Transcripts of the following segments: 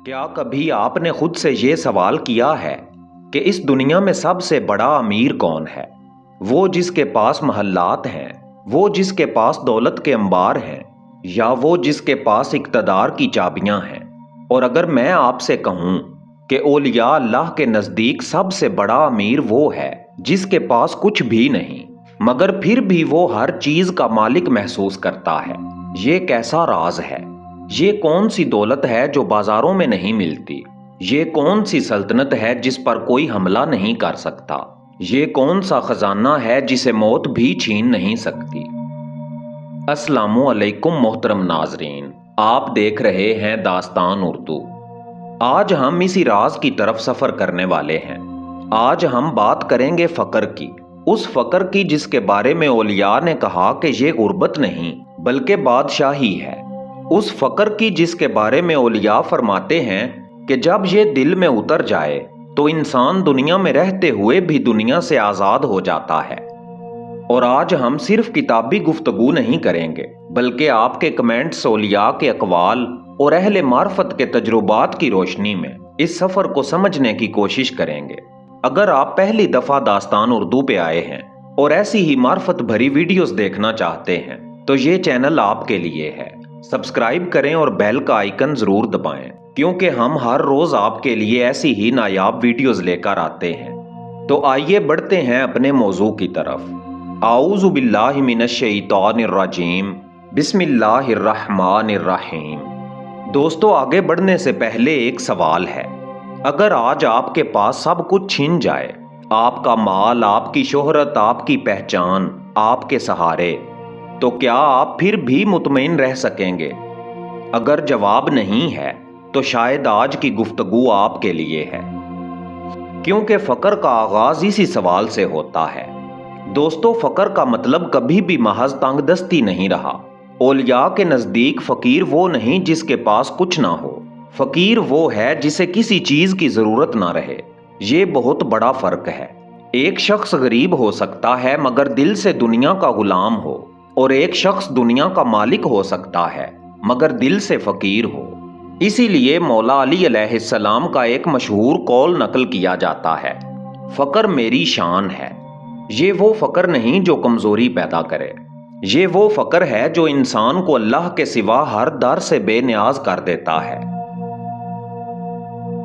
क्या कभी आपने खुद से ये सवाल किया है कि इस दुनिया में सबसे बड़ा अमीर कौन है? वो जिसके पास महल्लात हैं, वो जिसके पास दौलत के अंबार हैं, या वो जिसके पास इक़्तिदार की चाबियां हैं? और अगर मैं आपसे कहूं कि औलिया अल्लाह के नज़दीक सबसे बड़ा अमीर वो है जिसके पास कुछ भी नहीं, मगर फिर भी वो हर चीज़ का मालिक महसूस करता है, ये कैसा राज है? ये कौन सी दौलत है जो बाजारों में नहीं मिलती? ये कौन सी सल्तनत है जिस पर कोई हमला नहीं कर सकता? ये कौन सा खजाना है जिसे मौत भी छीन नहीं सकती? अस्सलामु अलैकुम मोहतरम नाजरीन, आप देख रहे हैं दास्तान उर्दू। आज हम इसी राज की तरफ सफर करने वाले हैं। आज हम बात करेंगे फकर की, उस फकर की जिसके बारे में औलिया ने कहा कि ये गुर्बत नहीं बल्कि बादशाही है। उस फकर की जिसके बारे में औलिया फरमाते हैं कि जब ये दिल में उतर जाए तो इंसान दुनिया में रहते हुए भी दुनिया से आज़ाद हो जाता है। और आज हम सिर्फ किताबी गुफ्तगू नहीं करेंगे बल्कि आपके कमेंट्स, औलिया के अकवाल और अहले मार्फत के तजुर्बात की रोशनी में इस सफ़र को समझने की कोशिश करेंगे। अगर आप पहली दफ़ा दास्तान उर्दू पे आए हैं और ऐसी ही मार्फत भरी वीडियोस देखना चाहते हैं तो ये चैनल आपके लिए है। सब्सक्राइब करें और बेल का आइकन ज़रूर दबाएं, क्योंकि हम हर रोज़ आपके लिए ऐसी ही नायाब वीडियोस लेकर आते हैं। तो आइए बढ़ते हैं अपने मौजू की तरफ। आऊज़ु बिल्लाहि मिनश शैतानिर रजीम, बिस्मिल्लाहिर रहमानिर रहीम। दोस्तों, आगे बढ़ने से पहले एक सवाल है। अगर आज आपके पास सब कुछ छिन जाए, आपका माल, आपकी शोहरत, आपकी पहचान, आपके सहारे, तो क्या आप फिर भी मुतमईन रह सकेंगे? अगर जवाब नहीं है तो शायद आज की गुफ्तगू आपके लिए है, क्योंकि फकर का आगाज इसी सवाल से होता है। दोस्तों, फकर का मतलब कभी भी महज तंगदस्ती नहीं रहा। औलिया के नज़दीक फ़कीर वो नहीं जिसके पास कुछ ना हो, फ़कीर वो है जिसे किसी चीज़ की ज़रूरत ना रहे। ये बहुत बड़ा फ़र्क है। एक शख्स गरीब हो सकता है मगर दिल से दुनिया का गुलाम हो, और एक शख्स दुनिया का मालिक हो सकता है मगर दिल से फ़कीर हो। इसीलिए मौला अली अलैहिस्सलाम का एक मशहूर कौल नकल किया जाता है, फ़कर मेरी शान है। ये वो फ़कर नहीं जो कमज़ोरी पैदा करे, ये वो फ़कर है जो इंसान को अल्लाह के सिवा हर दर से बेनियाज कर देता है।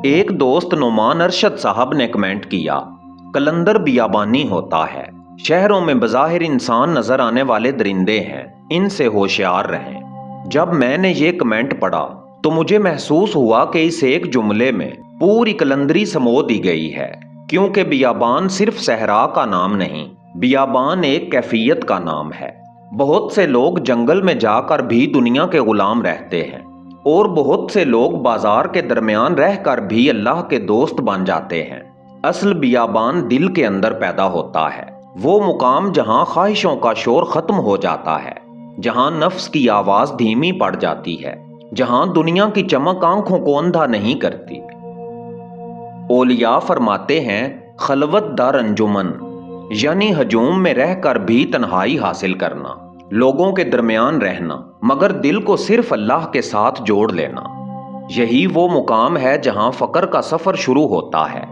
एक दोस्त नोमान अरशद साहब ने कमेंट किया, कलंदर बियाबानी होता है, शहरों में बज़ाहिर इंसान नजर आने वाले दरिंदे हैं, इनसे होशियार रहें। जब मैंने ये कमेंट पढ़ा तो मुझे महसूस हुआ कि इस एक जुमले में पूरी कलंदरी समो दी गई है, क्योंकि बियाबान सिर्फ सहरा का नाम नहीं, बियाबान एक कैफियत का नाम है। बहुत से लोग जंगल में जाकर भी दुनिया के गुलाम रहते हैं, और बहुत से लोग बाजार के दरमियान रहकर भी अल्लाह के दोस्त बन जाते हैं। असल बियाबान दिल के अंदर पैदा होता है, वो मुकाम जहां ख्वाहिशों का शोर खत्म हो जाता है, जहां नफ्स की आवाज धीमी पड़ जाती है, जहां दुनिया की चमक आंखों को अंधा नहीं करती। औलिया फरमाते हैं, खलवत दर अंजुमन, यानी हजूम में रहकर भी तन्हाई हासिल करना, लोगों के दरमियान रहना मगर दिल को सिर्फ अल्लाह के साथ जोड़ लेना, यही वो मुकाम है जहां फकर का सफर शुरू होता है।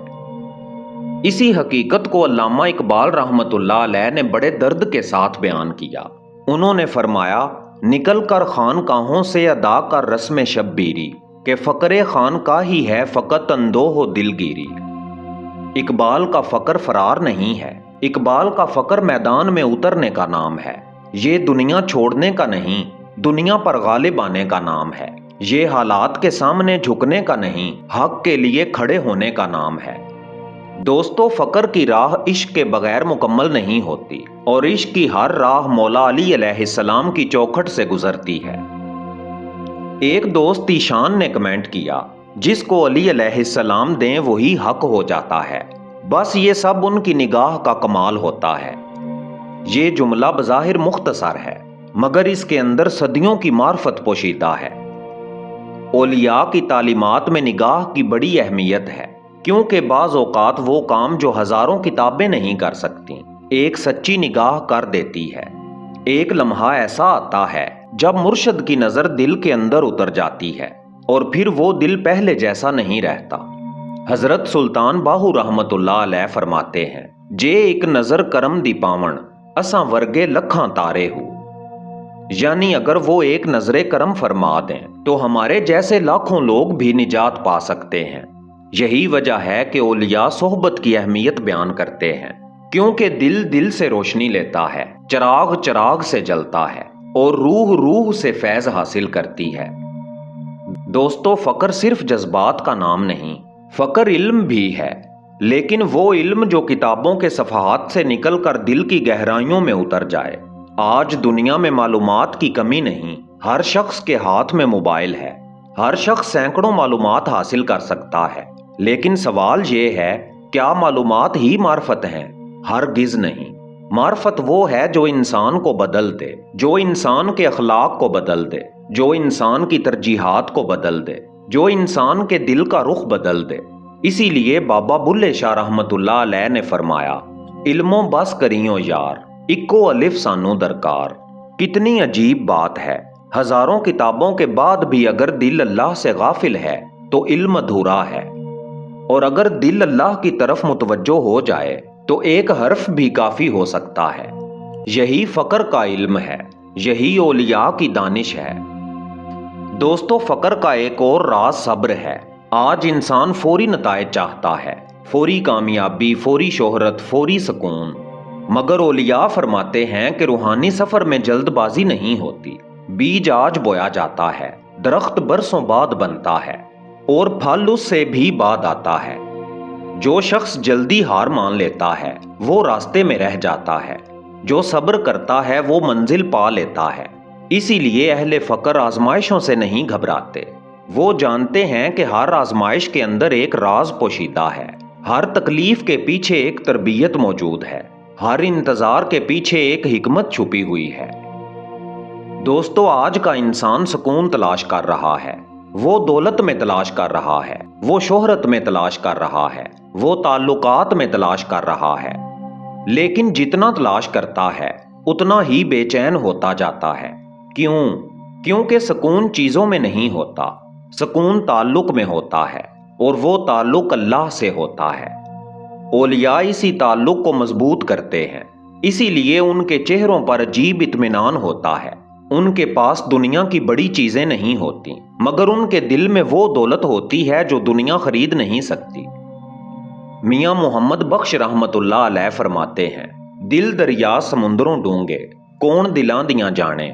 इसी हकीकत को अल्लामा इकबाल रहमतुल्लाह अलैह ने बड़े दर्द के साथ बयान किया। उन्होंने फरमाया, निकल कर खानकाहों से अदा कर रस्म शब्बीरी, के फकरे खानका ही है फकत अंदोह दिलगीरी। इकबाल का फकर फरार नहीं है, इकबाल का फकर मैदान में उतरने का नाम है। ये दुनिया छोड़ने का नहीं, दुनिया पर गालिब आने का नाम है। ये हालात के सामने झुकने का नहीं, हक के लिए खड़े होने का नाम है। दोस्तों, फकर की राह इश्क के बगैर मुकम्मल नहीं होती, और इश्क की हर राह मौला अली अलैहिस्सलाम की चौखट से गुजरती है। एक दोस्त ईशान ने कमेंट किया, जिसको अली अलैहिस्सलाम दें वही हक हो जाता है, बस ये सब उनकी निगाह का कमाल होता है। ये जुमला बज़ाहिर मुख्तसर है मगर इसके अंदर सदियों की मार्फत पोशीदा है। औलिया की तालीमात में निगाह की बड़ी अहमियत है, क्योंकि बाज़ औक़ात वो काम जो हज़ारों किताबें नहीं कर सकती, एक सच्ची निगाह कर देती है। एक लम्हा ऐसा आता है जब मुर्शद की नज़र दिल के अंदर उतर जाती है اور پھر وہ دل پہلے جیسا نہیں رہتا۔ حضرت سلطان باہو رحمت اللہ علیہ فرماتے ہیں، جے ایک نظر کرم دی پاون اساں ورگے لکھاں تارے ہو، یعنی اگر وہ ایک نظر کرم فرما دیں تو ہمارے جیسے لاکھوں لوگ بھی نجات پا سکتے ہیں۔ یہی وجہ ہے کہ اولیاء صحبت کی اہمیت بیان کرتے ہیں، کیونکہ دل دل سے روشنی لیتا ہے، چراغ چراغ سے جلتا ہے اور روح روح سے فیض حاصل کرتی ہے۔ دوستو، فقر صرف جذبات کا نام نہیں، فقر علم بھی ہے، لیکن وہ علم جو کتابوں کے صفحات سے نکل کر دل کی گہرائیوں میں اتر جائے۔ آج دنیا میں معلومات کی کمی نہیں، ہر شخص کے ہاتھ میں موبائل ہے، ہر شخص سینکڑوں معلومات حاصل کر سکتا ہے، لیکن سوال یہ ہے، کیا معلومات ہی معرفت ہیں؟ ہرگز نہیں۔ معرفت وہ ہے جو انسان کو بدل دے، جو انسان کے اخلاق کو بدل دے، جو انسان کی ترجیحات کو بدل دے، جو انسان کے دل کا رخ بدل دے۔ اسی لیے بابا بلے شاہ رحمت اللہ علیہ نے فرمایا، علموں بس کریوں یار، اکو الف سانو درکار۔ کتنی عجیب بات ہے، ہزاروں کتابوں کے بعد بھی اگر دل اللہ سے غافل ہے تو علم ادھورا ہے، اور اگر دل اللہ کی طرف متوجہ ہو جائے تو ایک حرف بھی کافی ہو سکتا ہے۔ یہی فقر کا علم ہے، یہی اولیاء کی دانش ہے۔ دوستو، فقر کا ایک اور راز صبر ہے۔ آج انسان فوری نتائج چاہتا ہے، فوری کامیابی، فوری شہرت، فوری سکون، مگر اولیاء فرماتے ہیں کہ روحانی سفر میں جلد بازی نہیں ہوتی۔ بیج آج بویا جاتا ہے، درخت برسوں بعد بنتا ہے اور پھل اس سے بھی بعد آتا ہے۔ جو شخص جلدی ہار مان لیتا ہے وہ راستے میں رہ جاتا ہے، جو صبر کرتا ہے وہ منزل پا لیتا ہے۔ اسی لیے اہل فقر آزمائشوں سے نہیں گھبراتے، وہ جانتے ہیں کہ ہر آزمائش کے اندر ایک راز پوشیدہ ہے، ہر تکلیف کے پیچھے ایک تربیت موجود ہے، ہر انتظار کے پیچھے ایک حکمت چھپی ہوئی ہے۔ دوستو، آج کا انسان سکون تلاش کر رہا ہے، وہ دولت میں تلاش کر رہا ہے، وہ شہرت میں تلاش کر رہا ہے، وہ تعلقات میں تلاش کر رہا ہے، لیکن جتنا تلاش کرتا ہے اتنا ہی بے چین ہوتا جاتا ہے۔ کیوں؟ کیونکہ سکون چیزوں میں نہیں ہوتا، سکون تعلق میں ہوتا ہے، اور وہ تعلق اللہ سے ہوتا ہے۔ اولیاء اسی تعلق کو مضبوط کرتے ہیں، اسی لیے ان کے چہروں پر عجیب اطمینان ہوتا ہے۔ ان کے پاس دنیا کی بڑی چیزیں نہیں ہوتی، مگر ان کے دل میں وہ دولت ہوتی ہے جو دنیا خرید نہیں سکتی۔ میاں محمد بخش رحمت اللہ علیہ فرماتے ہیں، دل دریا سمندروں ڈونگے، کون دلاں دیاں جانے۔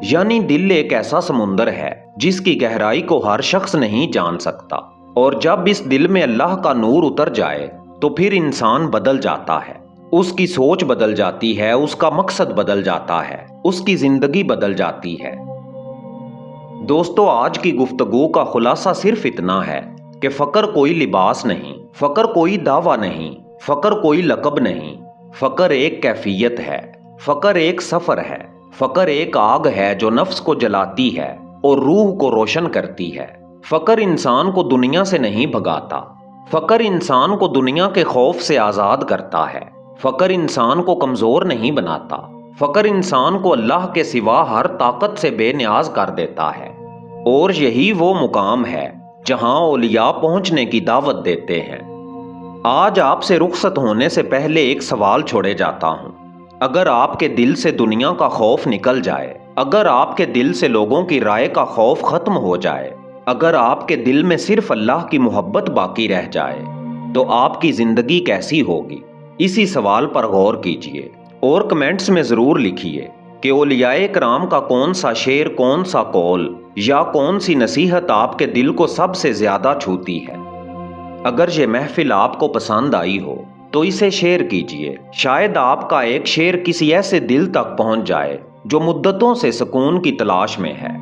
یعنی دل ایک ایسا سمندر ہے جس کی گہرائی کو ہر شخص نہیں جان سکتا، اور جب اس دل میں اللہ کا نور اتر جائے تو پھر انسان بدل جاتا ہے، اس کی سوچ بدل جاتی ہے، اس کا مقصد بدل جاتا ہے، اس کی زندگی بدل جاتی ہے۔ دوستو، آج کی گفتگو کا خلاصہ صرف اتنا ہے کہ فقر کوئی لباس نہیں، فقر کوئی دعویٰ نہیں، فقر کوئی لقب نہیں، فقر ایک کیفیت ہے، فقر ایک سفر ہے، فقر ایک آگ ہے جو نفس کو جلاتی ہے اور روح کو روشن کرتی ہے۔ فقر انسان کو دنیا سے نہیں بھگاتا، فقر انسان کو دنیا کے خوف سے آزاد کرتا ہے، فقر انسان کو کمزور نہیں بناتا، فقر انسان کو اللہ کے سوا ہر طاقت سے بے نیاز کر دیتا ہے، اور یہی وہ مقام ہے جہاں اولیاء پہنچنے کی دعوت دیتے ہیں۔ آج آپ سے رخصت ہونے سے پہلے ایک سوال چھوڑے جاتا ہوں، اگر آپ کے دل سے دنیا کا خوف نکل جائے، اگر آپ کے دل سے لوگوں کی رائے کا خوف ختم ہو جائے، اگر آپ کے دل میں صرف اللہ کی محبت باقی رہ جائے، تو آپ کی زندگی کیسی ہوگی؟ اسی سوال پر غور کیجئے اور کمنٹس میں ضرور لکھیے کہ اولیاء کرام کا کون سا شعر، کون سا قول یا کون سی نصیحت آپ کے دل کو سب سے زیادہ چھوتی ہے۔ اگر یہ محفل آپ کو پسند آئی ہو تو اسے شیئر کیجئے، شاید آپ کا ایک شعر کسی ایسے دل تک پہنچ جائے جو مدتوں سے سکون کی تلاش میں ہے۔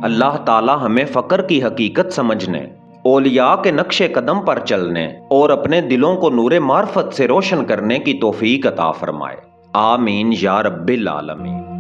اللہ تعالی ہمیں فقر کی حقیقت سمجھنے، اولیاء کے نقش قدم پر چلنے اور اپنے دلوں کو نور معرفت سے روشن کرنے کی توفیق عطا فرمائے۔ آمین یا رب العالمین۔